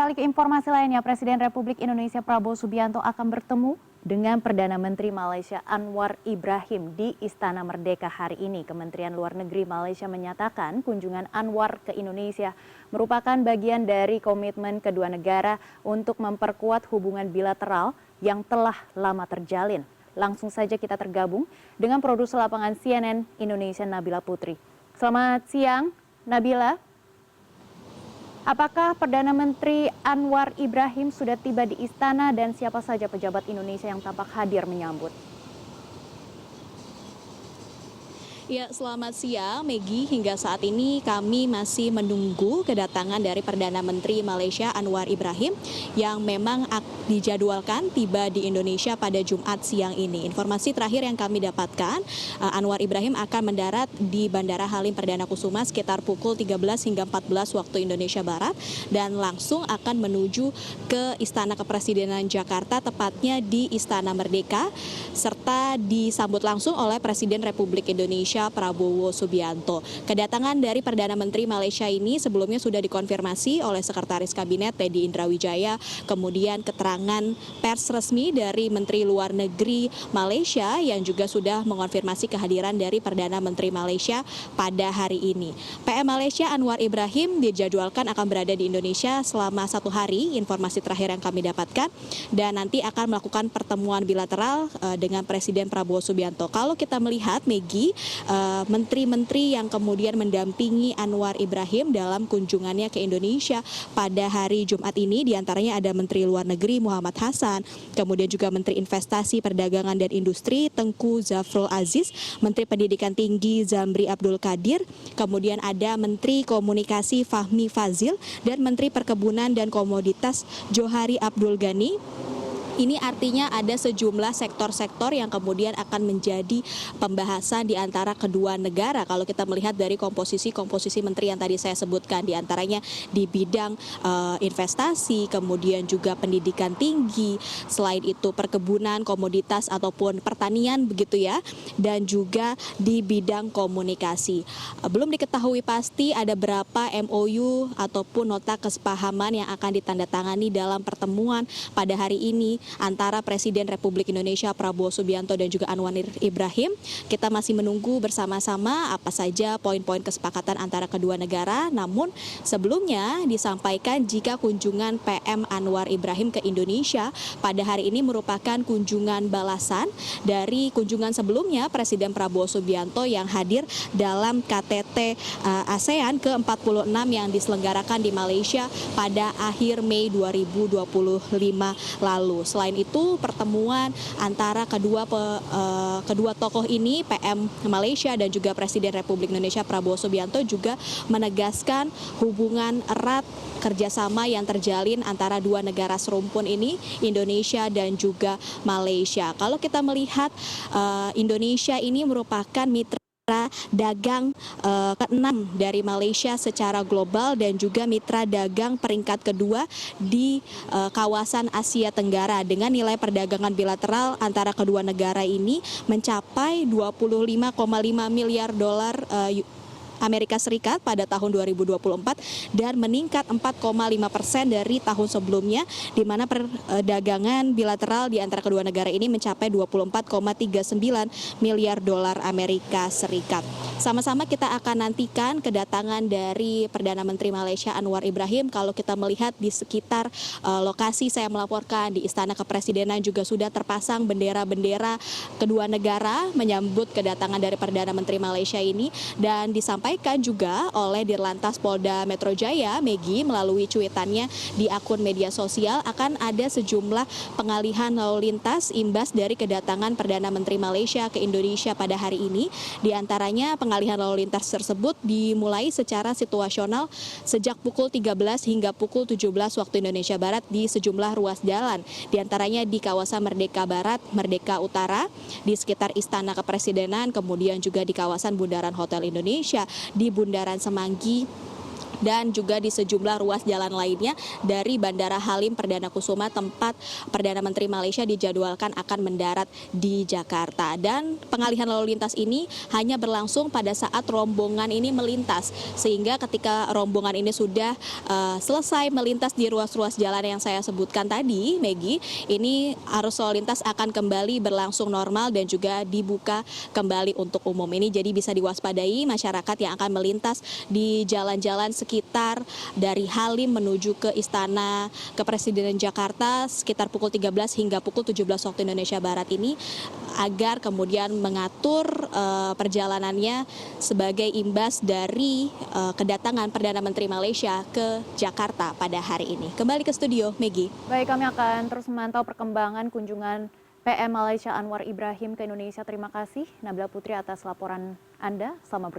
Beralih ke informasi lainnya, Presiden Republik Indonesia Prabowo Subianto akan bertemu dengan Perdana Menteri Malaysia Anwar Ibrahim di Istana Merdeka hari ini. Kementerian Luar Negeri Malaysia menyatakan kunjungan Anwar ke Indonesia merupakan bagian dari komitmen kedua negara untuk memperkuat hubungan bilateral yang telah lama terjalin. Langsung saja kita tergabung dengan produser lapangan CNN Indonesia Nabila Putri. Selamat siang, Nabila. Apakah Perdana Menteri Anwar Ibrahim sudah tiba di istana dan siapa saja pejabat Indonesia yang tampak hadir menyambut? Ya, selamat siang, Megi. Hingga saat ini kami masih menunggu kedatangan dari Perdana Menteri Malaysia Anwar Ibrahim yang memang dijadwalkan tiba di Indonesia pada Jumat siang ini. Informasi terakhir yang kami dapatkan, Anwar Ibrahim akan mendarat di Bandara Halim Perdana Kusuma sekitar pukul 13 hingga 14 waktu Indonesia Barat dan langsung akan menuju ke Istana Kepresidenan Jakarta, tepatnya di Istana Merdeka, serta disambut langsung oleh Presiden Republik Indonesia Prabowo Subianto. Kedatangan dari Perdana Menteri Malaysia ini sebelumnya sudah dikonfirmasi oleh Sekretaris Kabinet Teddy Indrawijaya, kemudian keterangan pers resmi dari Menteri Luar Negeri Malaysia yang juga sudah mengonfirmasi kehadiran dari Perdana Menteri Malaysia pada hari ini. PM Malaysia Anwar Ibrahim dijadwalkan akan berada di Indonesia selama 1 hari, informasi terakhir yang kami dapatkan, dan nanti akan melakukan pertemuan bilateral dengan Presiden Prabowo Subianto. Kalau kita melihat, Megi, menteri-menteri yang kemudian mendampingi Anwar Ibrahim dalam kunjungannya ke Indonesia pada hari Jumat ini, diantaranya ada Menteri Luar Negeri Muhammad Hasan, kemudian juga Menteri Investasi, Perdagangan dan Industri Tengku Zafrul Aziz, Menteri Pendidikan Tinggi Zamri Abdul Qadir, kemudian ada Menteri Komunikasi Fahmi Fazil, dan Menteri Perkebunan dan Komoditas Johari Abdul Ghani. Ini artinya ada sejumlah sektor-sektor yang kemudian akan menjadi pembahasan di antara kedua negara. Kalau kita melihat dari komposisi menteri yang tadi saya sebutkan, di antaranya di bidang investasi, kemudian juga pendidikan tinggi, selain itu perkebunan, komoditas ataupun pertanian begitu ya, dan juga di bidang komunikasi. Belum diketahui pasti ada berapa MOU ataupun nota kesepahaman yang akan ditandatangani dalam pertemuan pada hari ini antara Presiden Republik Indonesia Prabowo Subianto dan juga Anwar Ibrahim. Kita masih menunggu bersama-sama apa saja poin-poin kesepakatan antara kedua negara. Namun sebelumnya disampaikan jika kunjungan PM Anwar Ibrahim ke Indonesia pada hari ini merupakan kunjungan balasan dari kunjungan sebelumnya Presiden Prabowo Subianto yang hadir dalam KTT ASEAN ke-46 yang diselenggarakan di Malaysia pada akhir Mei 2025 lalu. Selain itu, pertemuan antara kedua tokoh ini, PM Malaysia dan juga Presiden Republik Indonesia Prabowo Subianto, juga menegaskan hubungan erat kerjasama yang terjalin antara dua negara serumpun ini, Indonesia dan juga Malaysia. Kalau kita melihat Indonesia ini merupakan mitra dagang ke-6 dari Malaysia secara global dan juga mitra dagang peringkat kedua di kawasan Asia Tenggara, dengan nilai perdagangan bilateral antara kedua negara ini mencapai 25,5 miliar dolar Amerika Serikat pada tahun 2024 dan meningkat 4,5% dari tahun sebelumnya, di mana perdagangan bilateral di antara kedua negara ini mencapai 24,39 miliar dolar Amerika Serikat. Sama-sama kita akan nantikan kedatangan dari Perdana Menteri Malaysia Anwar Ibrahim. Kalau kita melihat di sekitar lokasi saya melaporkan di Istana Kepresidenan juga sudah terpasang bendera-bendera kedua negara menyambut kedatangan dari Perdana Menteri Malaysia ini, dan disampaikan juga oleh Dirlantas Polda Metro Jaya, Megi, melalui cuitannya di akun media sosial, akan ada sejumlah pengalihan lalu lintas imbas dari kedatangan Perdana Menteri Malaysia ke Indonesia pada hari ini. Di antaranya pengalihan lalu lintas tersebut dimulai secara situasional sejak pukul 13 hingga pukul 17 waktu Indonesia Barat di sejumlah ruas jalan. Di antaranya di kawasan Merdeka Barat, Merdeka Utara, di sekitar Istana Kepresidenan, kemudian juga di kawasan Bundaran Hotel Indonesia, di Bundaran Semanggi, dan juga di sejumlah ruas jalan lainnya dari Bandara Halim Perdana Kusuma, tempat Perdana Menteri Malaysia dijadwalkan akan mendarat di Jakarta. Dan pengalihan lalu lintas ini hanya berlangsung pada saat rombongan ini melintas, sehingga ketika rombongan ini sudah selesai melintas di ruas-ruas jalan yang saya sebutkan tadi, Maggie, ini arus lalu lintas akan kembali berlangsung normal dan juga dibuka kembali untuk umum. Ini jadi bisa diwaspadai masyarakat yang akan melintas di jalan-jalan sekitar dari Halim menuju ke Istana Kepresidenan Jakarta sekitar pukul 13 hingga pukul 17 waktu Indonesia Barat ini, agar kemudian mengatur perjalanannya sebagai imbas dari kedatangan Perdana Menteri Malaysia ke Jakarta pada hari ini. Kembali ke studio, Maggie. Baik, kami akan terus memantau perkembangan kunjungan PM Malaysia Anwar Ibrahim ke Indonesia. Terima kasih Nabila Putri atas laporan Anda. Selamat bertugas.